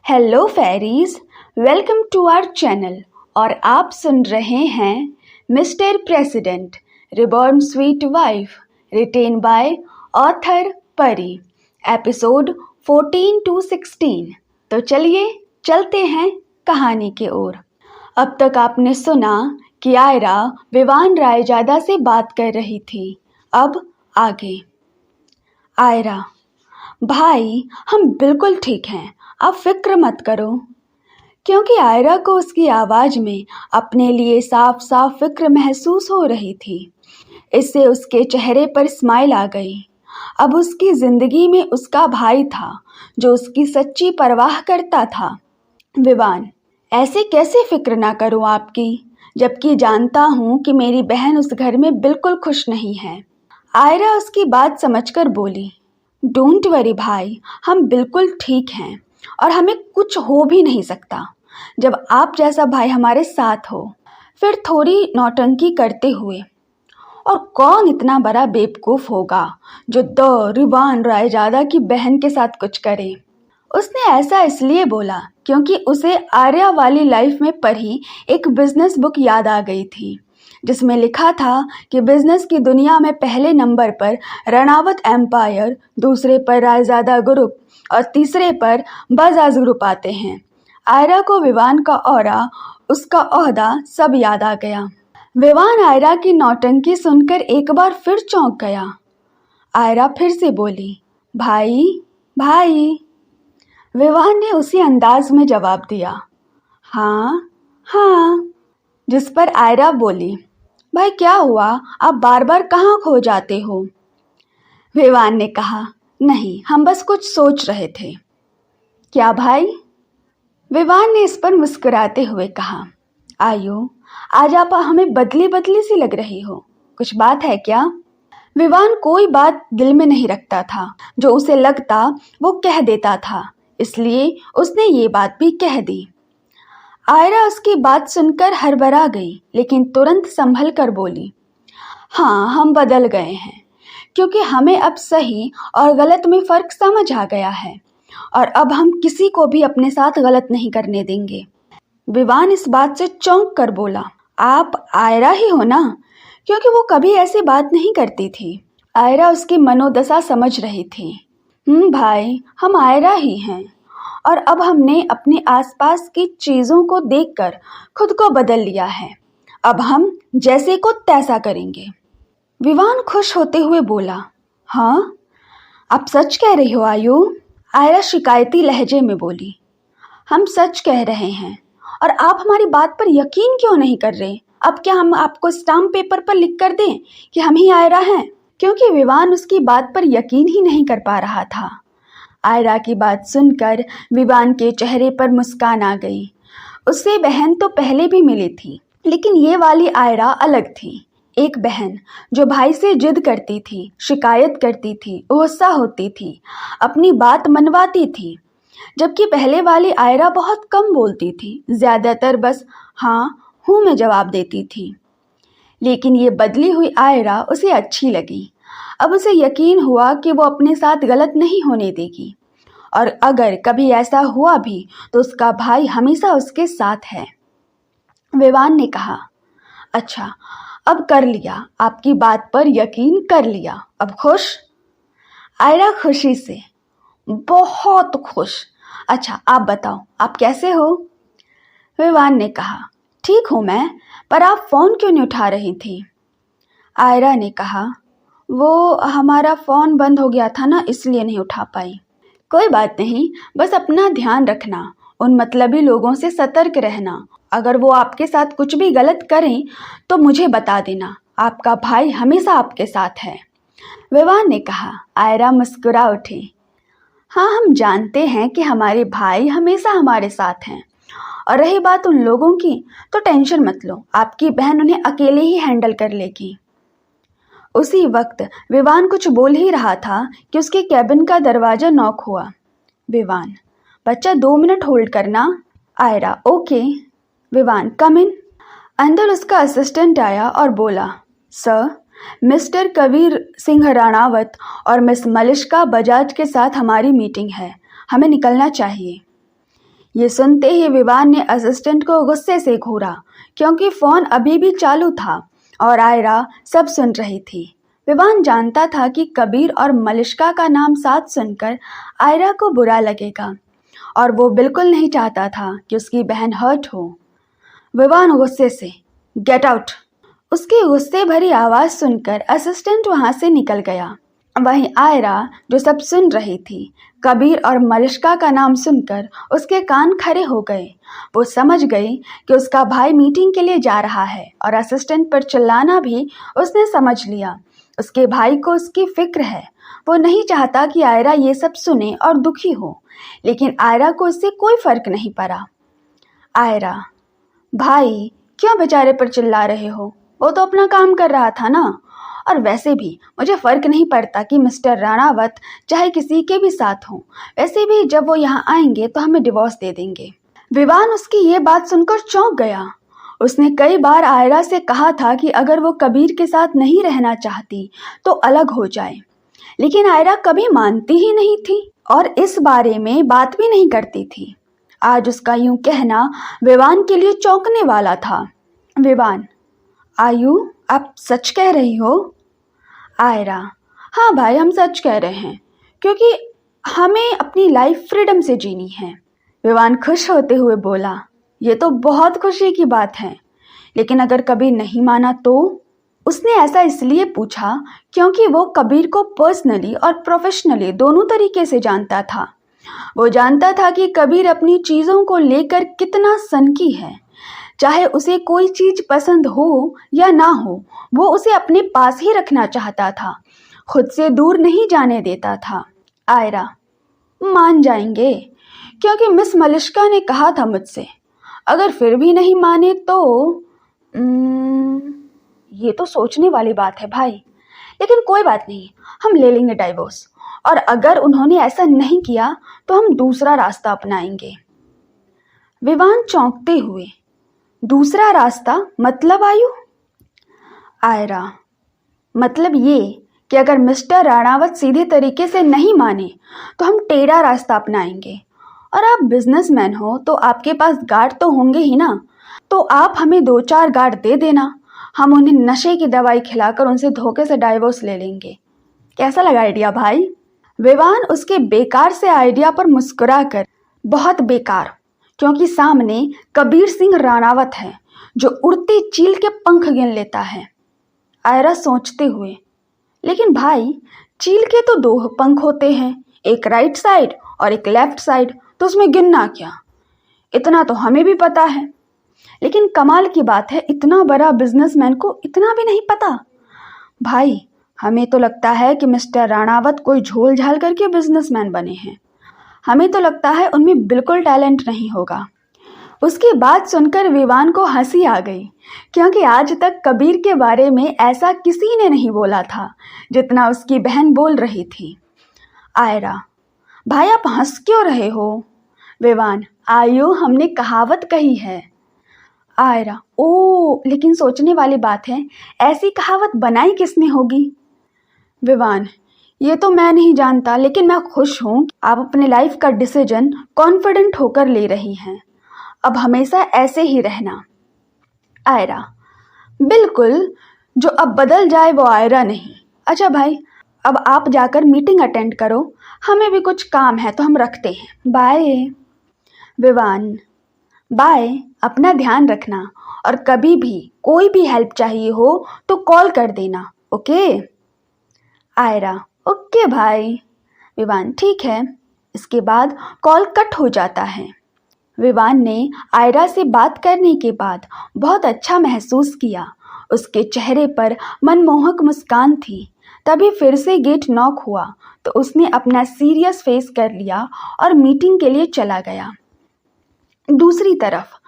Hello fairies, welcome to our channel. और आप सुन रहे हैं mister president reborn sweet wife, written by author Pari, episode 14 to 16। तो चलिए चलते हैं कहानी की ओर। अब तक आपने सुना कि आयरा विवान रायजादा से बात कर रही थी। अब आगे। आयरा: भाई, हम बिल्कुल ठीक हैं, आप फिक्र मत करो। क्योंकि आयरा को उसकी आवाज में अपने लिए साफ साफ फिक्र महसूस हो रही थी, इससे उसके चेहरे पर स्माइल आ गई। अब उसकी जिंदगी में उसका भाई था जो उसकी सच्ची परवाह करता था। विवान: ऐसे कैसे फिक्र ना करूं आपकी, जबकि जानता हूं कि मेरी बहन उस घर में बिल्कुल खुश नहीं है। आयरा उसकी बात समझकर बोली, डोंट वरी भाई, हम बिल्कुल ठीक हैं और हमें कुछ हो भी नहीं सकता जब आप जैसा भाई हमारे साथ हो। फिर थोड़ी नौटंकी करते हुए, और कौन इतना बड़ा बेवकूफ़ होगा जो रिवान रायजादा की बहन के साथ कुछ करे। उसने ऐसा इसलिए बोला क्योंकि उसे आर्या वाली लाइफ में पढ़ी एक बिजनेस बुक याद आ गई थी, जिसमें लिखा था कि बिजनेस की दुनिया में पहले नंबर पर रणावत एम्पायर, दूसरे पर रायजादा ग्रुप और तीसरे पर बजाज ग्रुप आते हैं। आयरा को विवान का ऑरा, उसका ओहदा सब याद आ गया। विवान आयरा की नौटंकी सुनकर एक बार फिर चौंक गया। आयरा फिर से बोली, भाई भाई। विवान ने उसी अंदाज में जवाब दिया, हाँ हाँ। जिस पर आयरा बोली, भाई क्या हुआ, आप बार बार कहाँ खो जाते हो। विवान ने कहा, नहीं, हम बस कुछ सोच रहे थे। क्या भाई? विवान ने इस पर मुस्कुराते हुए कहा, आयु, आज आप हमें बदली बदली सी लग रही हो, कुछ बात है क्या? विवान कोई बात दिल में नहीं रखता था, जो उसे लगता वो कह देता था, इसलिए उसने ये बात भी कह दी। आयरा उसकी बात सुनकर हड़बड़ा गई, लेकिन तुरंत संभल कर बोली, हाँ, हम बदल गए हैं, क्योंकि हमें अब सही और गलत में फ़र्क समझ आ गया है और अब हम किसी को भी अपने साथ गलत नहीं करने देंगे। विवान इस बात से चौंक कर बोला, आप आयरा ही हो ना? क्योंकि वो कभी ऐसी बात नहीं करती थी। आयरा उसकी मनोदशा समझ रही थी। भाई, हम आयरा ही हैं और अब हमने अपने आसपास की चीज़ों को देखकर खुद को बदल लिया है। अब हम जैसे को तैसा करेंगे। विवान खुश होते हुए बोला, हाँ, आप सच कह रही हो आयु? आयरा शिकायती लहजे में बोली, हम सच कह रहे हैं और आप हमारी बात पर यकीन क्यों नहीं कर रहे? अब क्या हम आपको स्टाम्प पेपर पर लिख कर दें कि हम ही आयरा हैं? क्योंकि विवान उसकी बात पर यकीन ही नहीं कर पा रहा था। आयरा की बात सुनकर विवान के चेहरे पर मुस्कान आ गई। उससे बहन तो पहले भी मिली थी, लेकिन ये वाली आयरा अलग थी। एक बहन जो भाई से जिद करती थी, शिकायत करती थी, गुस्सा होती थी, अपनी बात मनवाती थी, जबकि पहले वाली आयरा बहुत कम बोलती थी, ज़्यादातर बस हाँ हूँ में जवाब देती थी। लेकिन ये बदली हुई आयरा उसे अच्छी लगी। अब उसे यकीन हुआ कि वो अपने साथ गलत नहीं होने देगी और अगर कभी ऐसा हुआ भी तो उसका भाई हमेशा उसके साथ है। विवान ने कहा, अच्छा, अब कर लिया, आपकी बात पर यकीन कर लिया, अब खुश? आयरा खुशी से, बहुत खुश। अच्छा, आप बताओ, आप कैसे हो? विवान ने कहा, ठीक हूँ मैं, पर आप फ़ोन क्यों नहीं उठा रही थी? आयरा ने कहा, वो हमारा फ़ोन बंद हो गया था ना, इसलिए नहीं उठा पाई। कोई बात नहीं, बस अपना ध्यान रखना, उन मतलबी लोगों से सतर्क रहना। अगर वो आपके साथ कुछ भी गलत करें तो मुझे बता देना, आपका भाई हमेशा आपके साथ है। विवान ने कहा। आयरा मुस्कुरा उठी, हाँ, हम जानते हैं कि हमारे भाई हमेशा हमारे साथ हैं, और रही बात उन लोगों की, तो टेंशन मत लो, आपकी बहन उन्हें अकेले ही हैंडल कर लेगी। उसी वक्त विवान कुछ बोल ही रहा था कि उसके कैबिन का दरवाजा नॉक हुआ। विवान, बच्चा 2 मिनट होल्ड करना। आयरा, ओके। विवान, कम इन। अंदर उसका असिस्टेंट आया और बोला, सर, मिस्टर कबीर सिंह राणावत और मिस मलिश्का बजाज के साथ हमारी मीटिंग है, हमें निकलना चाहिए। ये सुनते ही विवान ने असिस्टेंट को गुस्से से घूरा क्योंकि फ़ोन अभी भी चालू था और आयरा सब सुन रही थी। विवान जानता था कि कबीर और मलिष्का का नाम साथ सुनकर आयरा को बुरा लगेगा और वो बिल्कुल नहीं चाहता था कि उसकी बहन हर्ट हो। विवान गुस्से से गेट आउट। उसकी गुस्से भरी आवाज़ सुनकर असिस्टेंट वहाँ से निकल गया। वहीं आयरा जो सब सुन रही थी, कबीर और मलिष्का का नाम सुनकर उसके कान खड़े हो गए। वो समझ गई कि उसका भाई मीटिंग के लिए जा रहा है और असिस्टेंट पर चिल्लाना भी उसने समझ लिया। उसके भाई को उसकी फिक्र है। वो नहीं चाहता कि आयरा ये सब सुने और दुखी हो, लेकिन आयरा को इससे कोई फर्क नहीं पड़ा। आयरा, भाई क्यों बेचारे पर चिल्ला रहे हो? वो तो अपना काम कर रहा था ना। और वैसे भी मुझे फ़र्क नहीं पड़ता कि मिस्टर राणावत चाहे किसी के भी साथ हों। वैसे भी जब वो यहाँ आएंगे तो हमें डिवोर्स दे देंगे। विवान उसकी ये बात सुनकर चौंक गया। उसने कई बार आयरा से कहा था कि अगर वो कबीर के साथ नहीं रहना चाहती तो अलग हो जाए, लेकिन आयरा कभी मानती ही नहीं थी और इस बारे में बात भी नहीं करती थी। आज उसका यूं कहना विवान के लिए चौंकने वाला था। विवान, आयु, आप सच कह रही हो? आयरा, हाँ भाई, हम सच कह रहे हैं क्योंकि हमें अपनी लाइफ फ्रीडम से जीनी है। विवान खुश होते हुए बोला, ये तो बहुत खुशी की बात है, लेकिन अगर कबीर नहीं माना तो? उसने ऐसा इसलिए पूछा क्योंकि वो कबीर को पर्सनली और प्रोफेशनली दोनों तरीके से जानता था। वो जानता था कि कबीर अपनी चीज़ों को लेकर कितना सनकी है। चाहे उसे कोई चीज़ पसंद हो या ना हो, वो उसे अपने पास ही रखना चाहता था, खुद से दूर नहीं जाने देता था। आयरा, मान जाएंगे क्योंकि मिस मलिष्का ने कहा था मुझसे। अगर फिर भी नहीं माने तो ये तो सोचने वाली बात है भाई, लेकिन कोई बात नहीं, हम ले लेंगे डाइवोर्स। और अगर उन्होंने ऐसा नहीं किया तो हम दूसरा रास्ता अपनाएंगे। विवान चौंकते हुए, दूसरा रास्ता मतलब आयु? आयरा, मतलब ये कि अगर मिस्टर राणावत सीधे तरीके से नहीं माने तो हम टेढ़ा रास्ता अपनाएंगे। और आप बिजनेसमैन हो तो आपके पास गार्ड तो होंगे ही ना, तो आप हमें 2-4 गार्ड दे देना। हम उन्हें नशे की दवाई खिलाकर उनसे धोखे से डाइवोर्स ले लेंगे। कैसा लगा आइडिया भाई? विवान उसके बेकार से आइडिया पर मुस्कुराकर, बहुत बेकार, क्योंकि सामने कबीर सिंह राणावत है जो उड़ती चील के पंख गिन लेता है। आयरा सोचते हुए, लेकिन भाई चील के तो 2 पंख होते हैं, एक राइट साइड और एक लेफ्ट साइड, तो उसमें गिनना क्या? इतना तो हमें भी पता है, लेकिन कमाल की बात है इतना बड़ा बिजनेसमैन को इतना भी नहीं पता। भाई हमें तो लगता है कि मिस्टर राणावत कोई झोल झाल करके बिजनेसमैन बने हैं। हमें तो लगता है उनमें बिल्कुल टैलेंट नहीं होगा। उसकी बात सुनकर विवान को हंसी आ गई, क्योंकि आज तक कबीर के बारे में ऐसा किसी ने नहीं बोला था जितना उसकी बहन बोल रही थी। आयरा, भाई आप हंस क्यों रहे हो? विवान, आयु, हमने कहावत कही है। आयरा, ओ, लेकिन सोचने वाली बात है, ऐसी कहावत बनाई किसने होगी? विवान, ये तो मैं नहीं जानता, लेकिन मैं खुश हूँ आप अपने लाइफ का डिसीजन कॉन्फिडेंट होकर ले रही हैं। अब हमेशा ऐसे ही रहना। आयरा, बिल्कुल, जो अब बदल जाए वो आयरा नहीं। अच्छा भाई, अब आप जाकर मीटिंग अटेंड करो, हमें भी कुछ काम है तो हम रखते हैं, बाय। विवान, बाय, अपना ध्यान रखना और कभी भी कोई भी हेल्प चाहिए हो तो कॉल कर देना, ओके? आयरा, ओके भाई। विवान, ठीक है। इसके बाद कॉल कट हो जाता है। विवान ने आयरा से बात करने के बाद बहुत अच्छा महसूस किया। उसके चेहरे पर मनमोहक मुस्कान थी। तभी फिर से गेट नॉक हुआ तो उसने अपना सीरियस फेस कर लिया और मीटिंग के लिए चला गया। दूसरी तरफ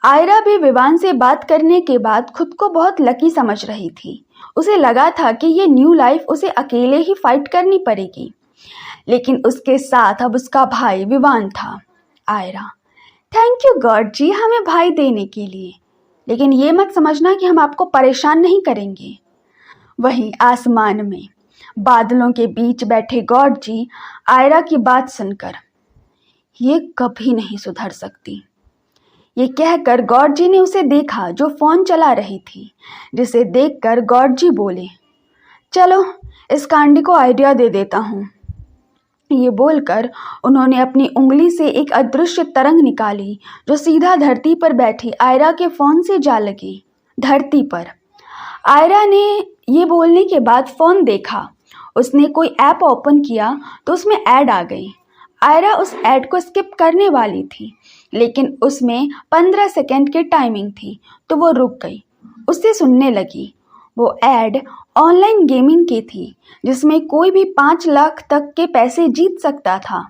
आयरा भी विवान से बात करने के बाद खुद को बहुत लकी समझ रही थी। उसे लगा था कि ये न्यू लाइफ उसे अकेले ही फाइट करनी पड़ेगी, लेकिन उसके साथ अब उसका भाई विवान था। आयरा, थैंक यू गॉड जी हमें भाई देने के लिए, लेकिन ये मत समझना कि हम आपको परेशान नहीं करेंगे। वहीं आसमान में बादलों के बीच बैठे गॉड जी आयरा की बात सुनकर, ये कभी नहीं सुधर सकती। ये कहकर गॉर्जी ने उसे देखा जो फोन चला रही थी, जिसे देखकर गॉर्जी बोले, चलो इस कांडी को आइडिया दे देता हूँ। ये बोलकर उन्होंने अपनी उंगली से एक अदृश्य तरंग निकाली जो सीधा धरती पर बैठी आयरा के फोन से जा लगी। धरती पर आयरा ने ये बोलने के बाद फोन देखा। उसने कोई ऐप ओपन किया तो उसमें ऐड आ गई। आयरा उस ऐड को स्किप करने वाली थी, लेकिन उसमें 15 सेकंड की टाइमिंग थी तो वो रुक गई। उससे सुनने लगी। वो ऐड ऑनलाइन गेमिंग की थी जिसमें कोई भी 5 लाख तक के पैसे जीत सकता था।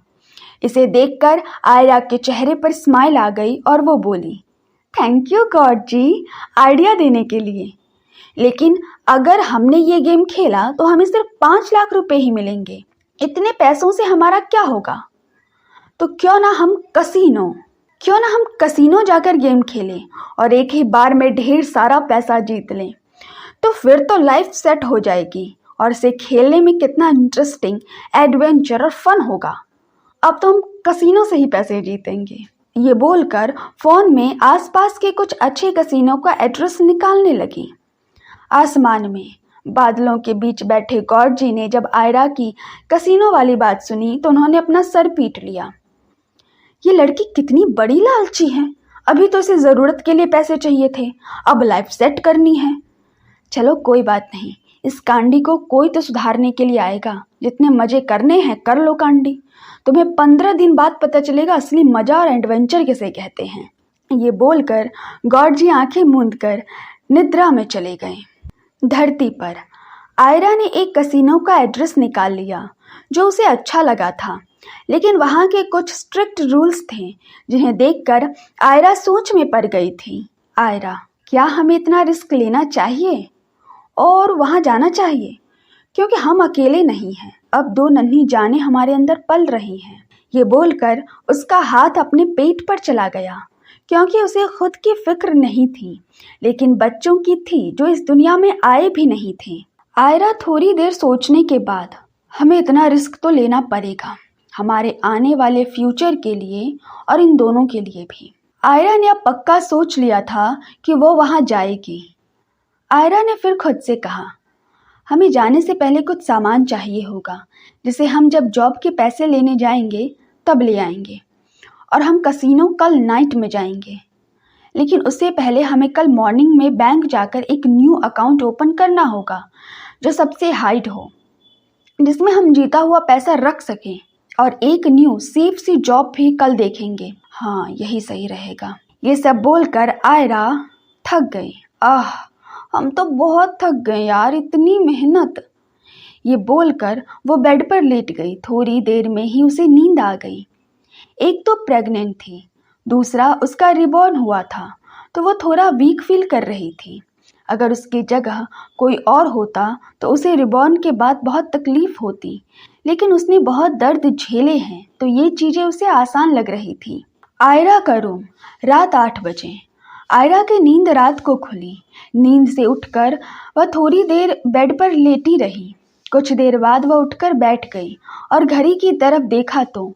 इसे देखकर आयरा के चेहरे पर स्माइल आ गई और वो बोली, thank you God ji idea देने के लिए, लेकिन अगर हमने ये गेम खेला तो हमें सिर्फ 5 लाख रुपए ही मिलेंगे। इतने पैसों से हमारा क्या होगा? तो क्यों ना हम कसीनो जाकर गेम खेलें और एक ही बार में ढेर सारा पैसा जीत लें। तो फिर तो लाइफ सेट हो जाएगी और इसे खेलने में कितना इंटरेस्टिंग, एडवेंचर और फन होगा। अब तो हम कसीनो से ही पैसे जीतेंगे। ये बोलकर फोन में आसपास के कुछ अच्छे कसीनो का एड्रेस निकालने लगी। आसमान में बादलों के बीच बैठे गॉर्जी ने जब आयरा की कसीनो वाली बात सुनी तो उन्होंने अपना सर पीट लिया। ये लड़की कितनी बड़ी लालची है। अभी तो इसे ज़रूरत के लिए पैसे चाहिए थे, अब लाइफ सेट करनी है। चलो कोई बात नहीं, इस कांडी को कोई तो सुधारने के लिए आएगा। जितने मज़े करने हैं कर लो कांडी। तुम्हें 15 दिन बाद पता चलेगा असली मज़ा और एडवेंचर किसे कहते हैं। ये बोलकर गॉर्जी आंखें मूंद कर निद्रा में चले गए। धरती पर आयरा ने एक कसीनो का एड्रेस निकाल लिया जो उसे अच्छा लगा था, लेकिन वहाँ के कुछ स्ट्रिक्ट रूल्स थे जिन्हें देखकर आयरा सोच में पड़ गई थी। आयरा, क्या हमें इतना रिस्क लेना चाहिए और वहाँ जाना चाहिए? क्योंकि हम अकेले नहीं हैं, अब 2 नन्ही जानें हमारे अंदर पल रही हैं। ये बोलकर उसका हाथ अपने पेट पर चला गया, क्योंकि उसे खुद की फिक्र नहीं थी, लेकिन बच्चों की थी जो इस दुनिया में आए भी नहीं थे। आयरा थोड़ी देर सोचने के बाद, हमें इतना रिस्क तो लेना पड़ेगा, हमारे आने वाले फ्यूचर के लिए और इन दोनों के लिए भी। आयरा ने अब पक्का सोच लिया था कि वो वहाँ जाएगी। आयरा ने फिर खुद से कहा, हमें जाने से पहले कुछ सामान चाहिए होगा जिसे हम जब जॉब के पैसे लेने जाएंगे तब ले आएंगे, और हम कसीनो कल नाइट में जाएंगे। लेकिन उससे पहले हमें कल मॉर्निंग में बैंक जाकर एक न्यू अकाउंट ओपन करना होगा जो सबसे हाइड हो, जिसमें हम जीता हुआ पैसा रख सकें, और एक न्यू सेफ सी जॉब भी कल देखेंगे। हाँ, यही सही रहेगा। ये सब बोलकर आयरा थक गई। हम तो बहुत थक गए यार, इतनी मेहनत। ये बोलकर वो बेड पर लेट गई। थोड़ी देर में ही उसे नींद आ गई। एक तो प्रेग्नेंट थी, दूसरा उसका रिबॉर्न हुआ था, तो वो थोड़ा वीक फील कर रही थी। अगर उसकी जगह कोई और होता तो उसे रिबॉर्न के बाद बहुत तकलीफ होती, लेकिन उसने बहुत दर्द झेले हैं तो ये चीज़ें उसे आसान लग रही थी। आयरा का रूम, रात 8 बजे। आयरा की नींद रात को खुली। नींद से उठकर वह थोड़ी देर बेड पर लेटी रही। कुछ देर बाद वह उठकर बैठ गई और घड़ी की तरफ देखा तो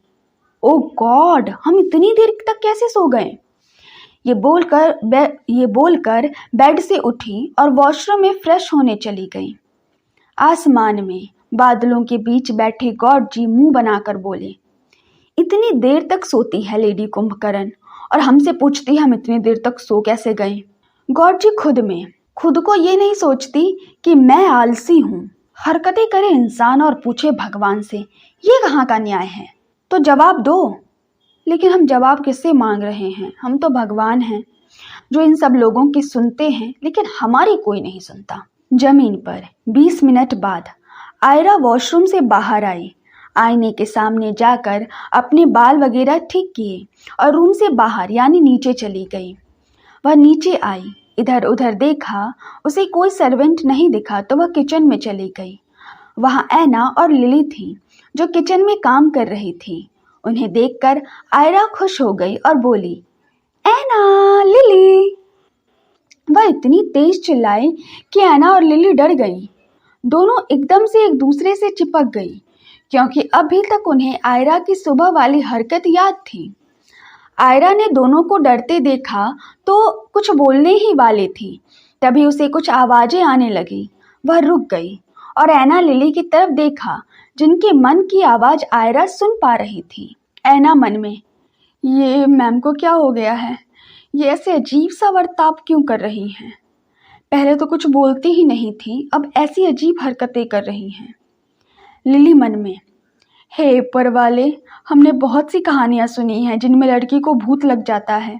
ओ गॉड, हम इतनी देर तक कैसे सो गए? ये बोलकर बेड से उठी और वॉशरूम में फ्रेश होने चली गई। आसमान में बादलों के बीच बैठे गॉर्जी मुंह बनाकर बोले, इतनी देर तक सोती है लेडी कुंभकर्ण, और हमसे पूछती है हम इतनी देर तक सो कैसे गए। गॉर्जी खुद को ये नहीं सोचती कि मैं आलसी हूँ। हरकतें करे इंसान और पूछे भगवान से, ये कहाँ का न्याय है? तो जवाब दो। लेकिन हम जवाब किससे मांग रहे हैं? हम तो भगवान हैं जो इन सब लोगों की सुनते हैं, लेकिन हमारी कोई नहीं सुनता। जमीन पर 20 मिनट बाद आयरा वॉशरूम से बाहर आई। आईने के सामने जाकर अपने बाल वगैरह ठीक किए और रूम से बाहर यानी नीचे चली गई। वह नीचे आई, इधर उधर देखा, उसे कोई सर्वेंट नहीं दिखा तो वह किचन में चली गई। वहाँ ऐना और लिली थी जो किचन में काम कर रही थी। उन्हें देखकर आयरा खुश हो गई और बोली, ऐना, लिली। वह इतनी तेज चिल्लाई कि ऐना और लिली डर गई। दोनों एकदम से एक दूसरे से चिपक गई क्योंकि अभी तक उन्हें आयरा की सुबह वाली हरकत याद थी। आयरा ने दोनों को डरते देखा तो कुछ बोलने ही वाली थी, तभी उसे कुछ आवाजें आने लगी। वह रुक गई और ऐना लिली की तरफ देखा, जिनके मन की आवाज आयरा सुन पा रही थी। ऐना मन में, ये मैम को क्या हो गया है? ये ऐसे अजीब सा बर्ताव क्यों कर रही हैं? पहले तो कुछ बोलती ही नहीं थी, अब ऐसी अजीब हरकतें कर रही हैं। लिली मन में, हे ऊपर वाले, हमने बहुत सी कहानियां सुनी हैं जिनमें लड़की को भूत लग जाता है,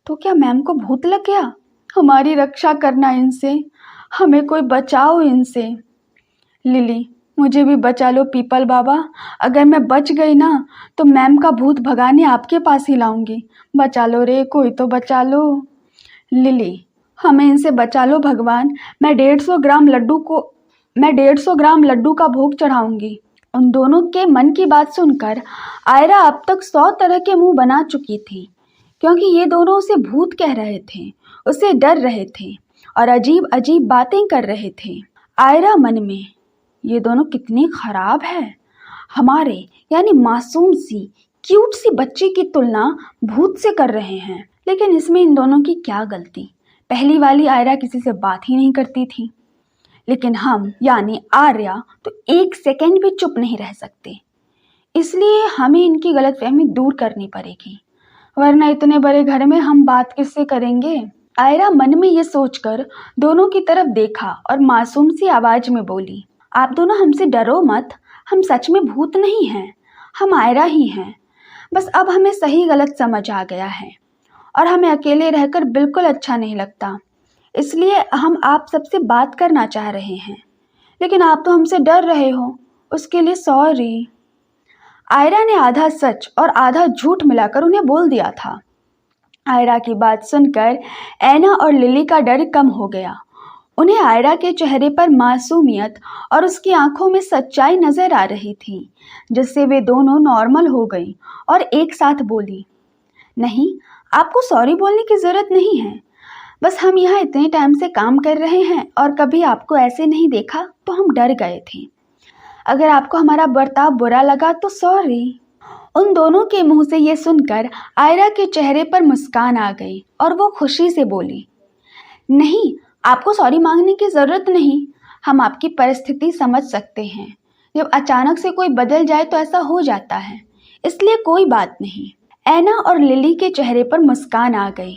तो क्या मैम को भूत लग गया? हमारी रक्षा करना इनसे, हमें कोई बचाओ इनसे। लिली, मुझे भी बचा लो पीपल बाबा, अगर मैं बच गई ना तो मैम का भूत भगाने आपके पास ही लाऊंगी। बचा लो रे, कोई तो बचा लो। लिली, हमें इनसे बचा लो भगवान, मैं 150 ग्राम लड्डू का भोग चढ़ाऊंगी। उन दोनों के मन की बात सुनकर आयरा अब तक 100 तरह के मुंह बना चुकी थी, क्योंकि ये दोनों उसे भूत कह रहे थे, उसे डर रहे थे और अजीब अजीब बातें कर रहे थे। आयरा मन में, ये दोनों कितनी खराब है, हमारे यानी मासूम सी क्यूट सी बच्ची की तुलना भूत से कर रहे हैं। लेकिन इसमें इन दोनों की क्या गलती? पहली वाली आयरा किसी से बात ही नहीं करती थी, लेकिन हम यानी आर्या तो एक सेकंड भी चुप नहीं रह सकते। इसलिए हमें इनकी गलतफहमी दूर करनी पड़ेगी, वरना इतने बड़े घर में हम बात किससे करेंगे? आयरा मन में ये सोचकर दोनों की तरफ देखा और मासूम सी आवाज में बोली, आप दोनों हमसे डरो मत, हम सच में भूत नहीं हैं, हम आयरा ही हैं। बस अब हमें सही गलत समझ आ गया है और हमें अकेले रहकर बिल्कुल अच्छा नहीं लगता, इसलिए हम आप सबसे बात करना चाह रहे हैं, लेकिन आप तो हमसे डर रहे हो, उसके लिए सॉरी। आयरा ने आधा सच और आधा झूठ मिलाकर उन्हें बोल दिया था। आयरा की बात सुनकर ऐना और लिली का डर कम हो गया। उन्हें आयरा के चेहरे पर मासूमियत और उसकी आंखों में सच्चाई नजर आ रही थी, जिससे वे दोनों नॉर्मल हो गई और एक साथ बोली, नहीं, आपको सॉरी बोलने की जरूरत नहीं है, बस हम यहाँ इतने टाइम से काम कर रहे हैं और कभी आपको ऐसे नहीं देखा तो हम डर गए थे। अगर आपको हमारा बर्ताव बुरा लगा तो सॉरी। उन दोनों के मुंह से ये सुनकर आयरा के चेहरे पर मुस्कान आ गई और वो खुशी से बोली, नहीं, आपको सॉरी मांगने की जरूरत नहीं, हम आपकी परिस्थिति समझ सकते हैं। जब अचानक से कोई बदल जाए तो ऐसा हो जाता है, इसलिए कोई बात नहीं। ऐना और लिली के चेहरे पर मुस्कान आ गई।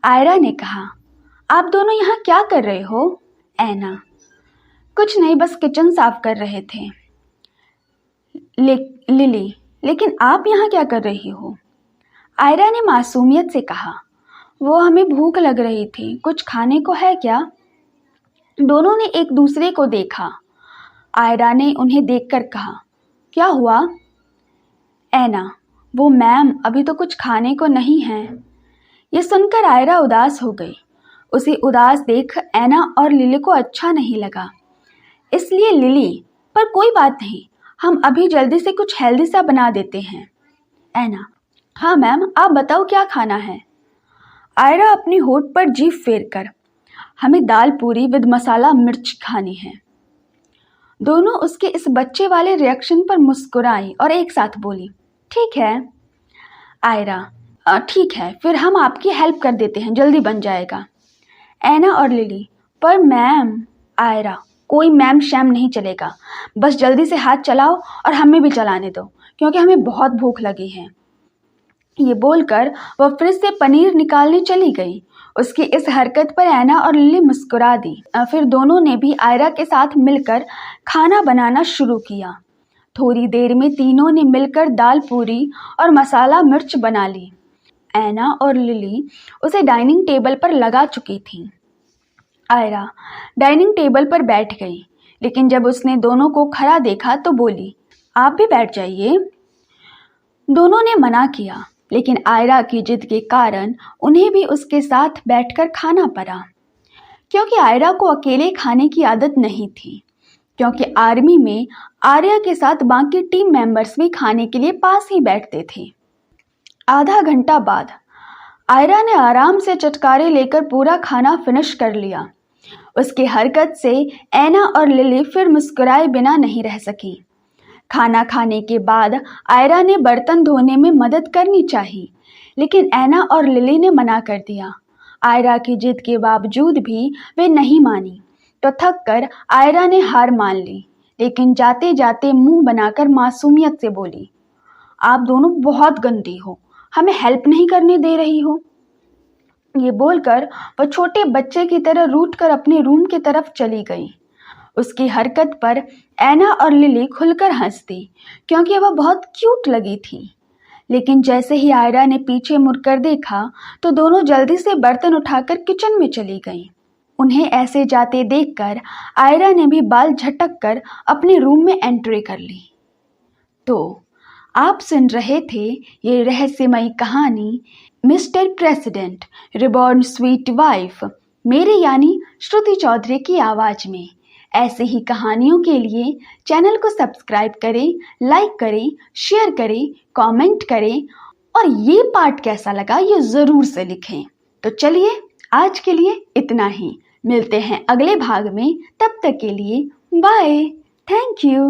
आयरा ने कहा, आप दोनों यहाँ क्या कर रहे हो? ऐना, कुछ नहीं, बस किचन साफ कर रहे थे। लिली, लेकिन आप यहाँ क्या कर रही हो? आयरा ने मासूमियत से कहा, वो हमें भूख लग रही थी, कुछ खाने को है क्या? दोनों ने एक दूसरे को देखा। आयरा ने उन्हें देखकर कहा, क्या हुआ? ऐना, वो मैम अभी तो कुछ खाने को नहीं है। ये सुनकर आयरा उदास हो गई। उसे उदास देख ऐना और लिली को अच्छा नहीं लगा, इसलिए लिली, पर कोई बात नहीं, हम अभी जल्दी से कुछ हेल्दी सा बना देते हैं। ऐना, हाँ मैम, आप बताओ क्या खाना है? आयरा अपनी होठ पर जीभ फेर कर, हमें दाल पूरी विद मसाला मिर्च खानी है। दोनों उसके इस बच्चे वाले रिएक्शन पर मुस्कुराई और एक साथ बोली, ठीक है। आयरा, ठीक है, फिर हम आपकी हेल्प कर देते हैं, जल्दी बन जाएगा। ऐना और लिली, पर मैम। आयरा, कोई मैम शैम नहीं चलेगा, बस जल्दी से हाथ चलाओ और हमें भी चलाने दो, क्योंकि हमें बहुत भूख लगी है। ये बोलकर वह फ्रिज से पनीर निकालने चली गई। उसकी इस हरकत पर ऐना और लिली मुस्कुरा दी। फिर दोनों ने भी आयरा के साथ मिलकर खाना बनाना शुरू किया। थोड़ी देर में तीनों ने मिलकर दाल पूरी और मसाला मिर्च बना ली। ऐना और लिली उसे डाइनिंग टेबल पर लगा चुकी थीं। आयरा डाइनिंग टेबल पर बैठ गई, लेकिन जब उसने दोनों को खड़ा देखा तो बोली, आप भी बैठ जाइए। दोनों ने मना किया, लेकिन आयरा की जिद के कारण उन्हें भी उसके साथ बैठकर खाना पड़ा, क्योंकि आयरा को अकेले खाने की आदत नहीं थी, क्योंकि आर्मी में आर्या के साथ बाकी टीम मेंबर्स भी खाने के लिए पास ही बैठते थे। आधा घंटा बाद आयरा ने आराम से चटकारे लेकर पूरा खाना फिनिश कर लिया। उसकी हरकत से ऐना और लिली फिर मुस्कुराए बिना नहीं रह सकी। खाना खाने के बाद आयरा ने बर्तन धोने में मदद करनी चाहिए, लेकिन ऐना और लिली ने मना कर दिया। आयरा की जिद के बावजूद भी वे नहीं मानी, तो थक कर आयरा ने हार मान ली, लेकिन जाते जाते मुंह बनाकर मासूमियत से बोली, आप दोनों बहुत गंदी हो, हमें हेल्प नहीं करने दे रही हो। ये बोलकर वह छोटे बच्चे की तरह रूठकर अपने रूम की तरफ चली गई। उसकी हरकत पर ऐना और लिली खुलकर हंसती, क्योंकि वह बहुत क्यूट लगी थी। लेकिन जैसे ही आयरा ने पीछे मुड़कर देखा तो दोनों जल्दी से बर्तन उठाकर किचन में चली गईं। उन्हें ऐसे जाते देखकर आयरा ने भी बाल झटक कर अपने रूम में एंट्री कर ली। तो आप सुन रहे थे ये रहस्यमयी कहानी mister president reborn sweet wife, मेरी यानी श्रुति चौधरी की आवाज़ में। ऐसे ही कहानियों के लिए चैनल को सब्सक्राइब करें, लाइक करें, शेयर करें, कमेंट करें और ये पार्ट कैसा लगा ये ज़रूर से लिखें। तो चलिए आज के लिए इतना ही, मिलते हैं अगले भाग में, तब तक के लिए बाय, थैंक यू।